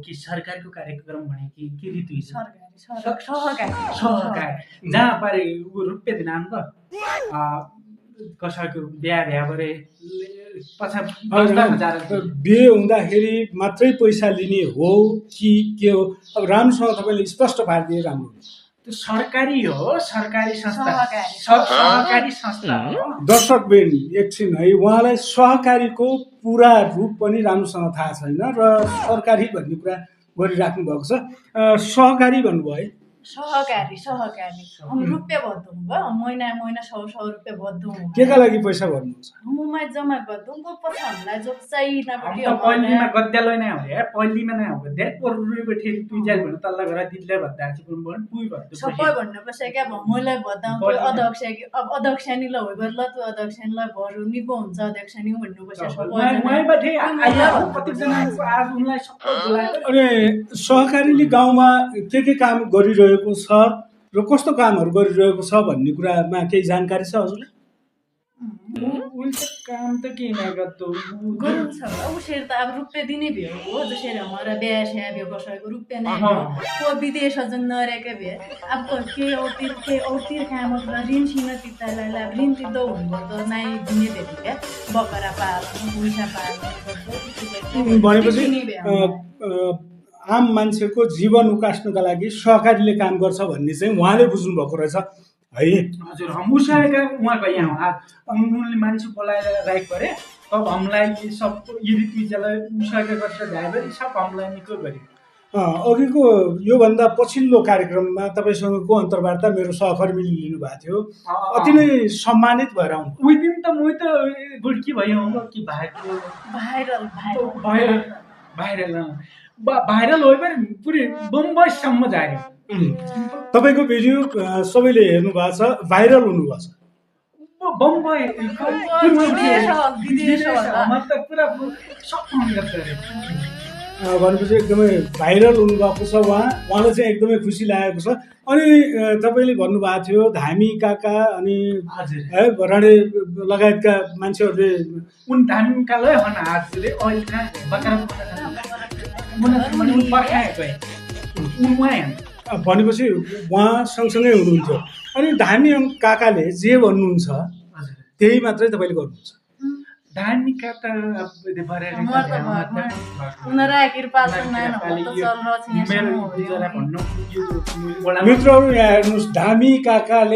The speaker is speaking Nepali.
कि सरकारको कार्यक्रम भने कि ऋतु सहकारी सहकारी जहाँ पारे रुपियाँ दिन आउनु कसैको बिहा गरे बिहे हुँदाखेरि मात्रै पैसा लिने हो कि के हो? अब राम्रोसँग तपाईँले स्पष्ट पारिदिए राम्रो। त्यो सरकारी हो, सरकारी संस्था, सहकारी संस्था हो। दर्शकबिन एकछिन है, उहाँलाई सहकारीको पुरा रूप पनि राम्रोसँग थाहा छैन र सरकारी भन्ने कुरा गरिराख्नु भएको छ। सहकारी भन्नुभयो है? सहकारी हम रुपियाँ भर्दौँ भयो, महिना 100 रुपियाँ भर्दौँ। केका लागि पैसा भर्नुहुन्छ? मुमा जम्मा गर्दौँ को पछि हामीलाई जो चाहिँ नपट्टि पल्लीमा गद्यालय नै हो यार, पल्लीमा नै हो गद्या रुपियाँ बैठे तुई जाल भन्नु तल्ला घर दिदले भद्दा छि कुन बन पुइ भर्दो सबै भन्नु पर्छ क्या मैले भर्दाम त्यो अध्यक्ष अब अध्यक्ष नि ल हो गर्ला त्यो अध्यक्ष नि ल भरु निको हुन्छ अध्यक्ष नि भन्नु पर्छ सबै मै बैठे आइला कति जना आज उनलाई सबै बोलाएर अनि सहकारीले गाउँमा के काम गरिरहेको छ र कस्तो कामहरु गरिरहेको छ भन्ने कुरामा केही जानकारी छ हजुरलाई? उनसे काम त के नै गर्दो गरौँ छ अब शेर त अब रुपियाँ दिने भयो हो जसरी हमारा ब्याह है भयो कसैको रुपियाँ नै को विदेश अजन नरेके भए अब के औतिर काम ऋण सिन तितालाई ऋण तिर्दो हुँदो त नाइ दिने भेटी क्या बकरा पाल पैसा पाल भनेपछि आम मान्छेको जीवन उकास्नका लागि सहकारीले काम गर्छ भन्ने चाहिँ उहाँले बुझ्नु भएको रहेछ है। हजुर हम उसाएका उहाँको यहाँ उनले मान्छे बोलाएर राइट गरे तब हामीलाई सब यदि तुइजालाई उसाएका गर्छ ड्राइभर सब हामीलाई निको गरे। अघिको योभन्दा पछिल्लो कार्यक्रममा तपाईँसँगको अन्तर्वार्ता मेरो सहकर्मीले लिनुभएको थियो, अति नै सम्मानित भएर आउनु। उही दिन त म त गुड्की भयो कि भाइरल हो भने पुरै बम्बईसम्म जायो। तपाईँको भिडियो सबैले हेर्नु भएको छ, भाइरल हुनुभएको छ। बम्बई भनेपछि एकदमै भाइरल हुनुभएको छ उहाँलाई चाहिँ एकदमै खुसी लागेको छ। अनि तपाईँले भन्नुभएको थियो धामी काका अनि है भराडे लगायतका मान्छेहरूले उन धामी कालै हन हातले अहिले भनेपछि उहाँ सँगसँगै हुनुहुन्थ्यो। अनि धामी काकाले जे भन्नुहुन्छ त्यही मात्रै तपाईँले गर्नुहुन्छ? धामी काका मित्रहरू यहाँ हेर्नुहोस्, धामी काकाले